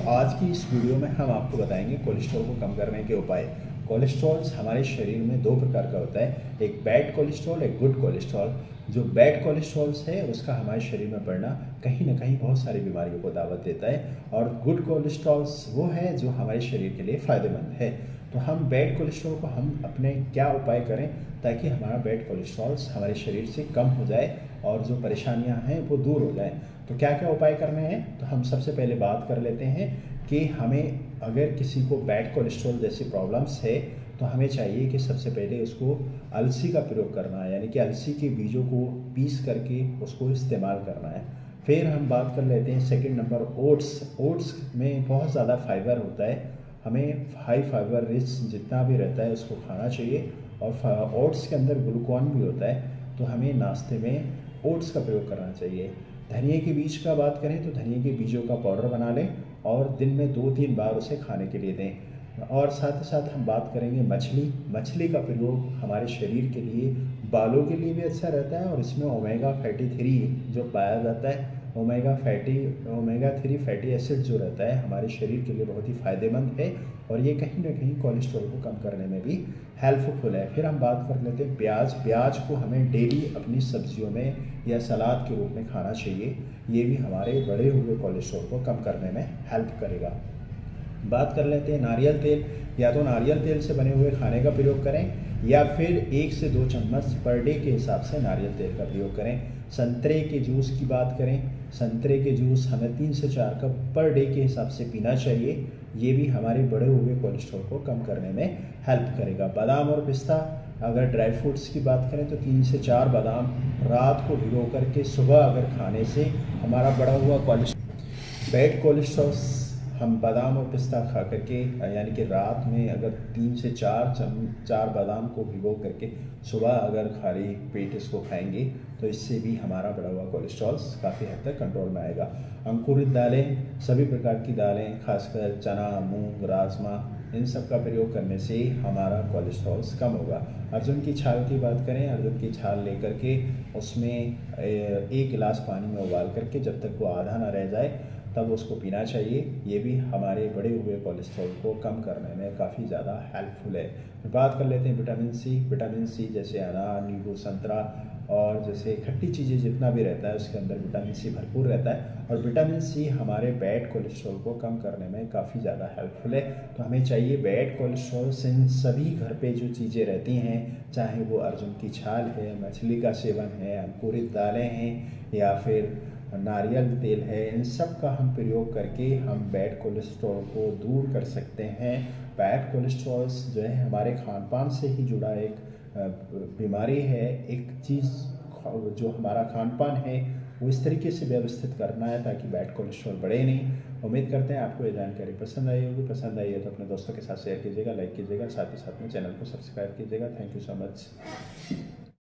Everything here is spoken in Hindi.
आज की इस वीडियो में हम आपको बताएंगे कोलेस्ट्रॉल को कम करने के उपाय। कोलेस्ट्रॉल हमारे शरीर में दो प्रकार का होता है, एक बैड कोलेस्ट्रॉल, एक गुड कोलेस्ट्रॉल। जो बैड कोलेस्ट्रॉल है उसका हमारे शरीर में बढ़ना कहीं ना कहीं बहुत सारी बीमारियों को दावत देता है, और गुड कोलेस्ट्रॉल वो है जो हमारे शरीर के लिए फ़ायदेमंद है। तो हम बैड कोलेस्ट्रॉल को हम अपने क्या उपाय करें ताकि हमारा बैड कोलेस्ट्रॉल हमारे शरीर से कम हो जाए और जो परेशानियां हैं वो दूर हो जाए। तो क्या क्या उपाय करने हैं, तो हम सबसे पहले बात कर लेते हैं कि हमें अगर किसी को बैड कोलेस्ट्रॉल जैसी प्रॉब्लम्स है तो हमें चाहिए कि सबसे पहले उसको अलसी का प्रयोग करना है, यानी कि अलसी के बीजों को पीस करके उसको इस्तेमाल करना है। फिर हम बात कर लेते हैं सेकंड नंबर ओट्स में बहुत ज़्यादा फाइबर होता है, हमें हाई फाइबर रिच जितना भी रहता है उसको खाना चाहिए। और ओट्स के अंदर ग्लूकोन भी होता है, तो हमें नाश्ते में ओट्स का प्रयोग करना चाहिए। धनिए के बीज का बात करें तो धनिए के बीजों का पाउडर बना लें और दिन में 2-3 बार उसे खाने के लिए दें। और साथ ही साथ हम बात करेंगे मछली का प्रयोग हमारे शरीर के लिए, बालों के लिए भी अच्छा रहता है, और इसमें ओमेगा फैटी 3 जो पाया जाता है, ओमेगा 3 फैटी एसिड जो रहता है हमारे शरीर के लिए बहुत ही फ़ायदेमंद है, और ये कहीं ना कहीं कोलेस्ट्रॉल को कम करने में भी हेल्पफुल है। फिर हम बात कर लेते हैं प्याज को हमें डेली अपनी सब्जियों में या सलाद के रूप में खाना चाहिए, ये भी हमारे बढ़े हुए कोलेस्ट्रॉल को कम करने में हेल्प करेगा। बात कर लेते हैं नारियल तेल, या तो नारियल तेल से बने हुए खाने का प्रयोग करें या फिर 1 से 2 चम्मच पर डे के हिसाब से नारियल तेल का प्रयोग करें। संतरे के जूस की बात करें, संतरे के जूस हमें 3 से 4 कप पर डे के हिसाब से पीना चाहिए, ये भी हमारे बढ़े हुए कोलेस्ट्रॉल को कम करने में हेल्प करेगा। बादाम और पिस्ता, अगर ड्राई फ्रूट्स की बात करें तो 3 से 4 बादाम रात को भिगो करके सुबह अगर खाने से हमारा बढ़ा हुआ बैड कोलेस्ट्रॉल, हम बादाम और पिस्ता खा करके यानी कि रात में अगर 3 से 4 बादाम को भिगो करके सुबह अगर खाली पेट इसको खाएंगे तो इससे भी हमारा बढ़ा हुआ कोलेस्ट्रॉल काफ़ी हद तक कंट्रोल में आएगा। अंकुरित दालें, सभी प्रकार की दालें, खासकर चना, मूंग, राजमा, इन सब का प्रयोग करने से हमारा कोलेस्ट्रॉल कम होगा। अर्जुन की छाल की बात करें, अर्जुन की छाल लेकर के उसमें 1 गिलास पानी में उबाल करके जब तक वो आधा ना रह जाए तब उसको पीना चाहिए, ये भी हमारे बढ़े हुए कोलेस्ट्रॉल को कम करने में काफ़ी ज़्यादा हेल्पफुल है। बात कर लेते हैं विटामिन सी जैसे अनार, नींबू, संतरा और जैसे खट्टी चीज़ें जितना भी रहता है उसके अंदर विटामिन सी भरपूर रहता है, और विटामिन सी हमारे बैड कोलेस्ट्रॉल को कम करने में काफ़ी ज़्यादा हेल्पफुल है। तो हमें चाहिए बैड कोलेस्ट्रॉल से सभी घर पे जो चीज़ें रहती हैं, चाहे वो अर्जुन की छाल है, मछली का सेवन है, अंकुरित दालें हैं या फिर नारियल तेल है, इन सब का हम प्रयोग करके हम बैड कोलेस्ट्रॉल को दूर कर सकते हैं। बैड कोलेस्ट्रॉल जो है हमारे खान पान से ही जुड़ा एक बीमारी है। एक चीज़ जो हमारा खान पान है वो इस तरीके से व्यवस्थित करना है ताकि बैड कोलेस्ट्रॉल बढ़े नहीं। उम्मीद करते हैं आपको ये जानकारी पसंद आई होगी। पसंद आई है तो अपने दोस्तों के साथ शेयर कीजिएगा, लाइक कीजिएगा, साथ ही साथ में चैनल को सब्सक्राइब कीजिएगा। Thank you so much.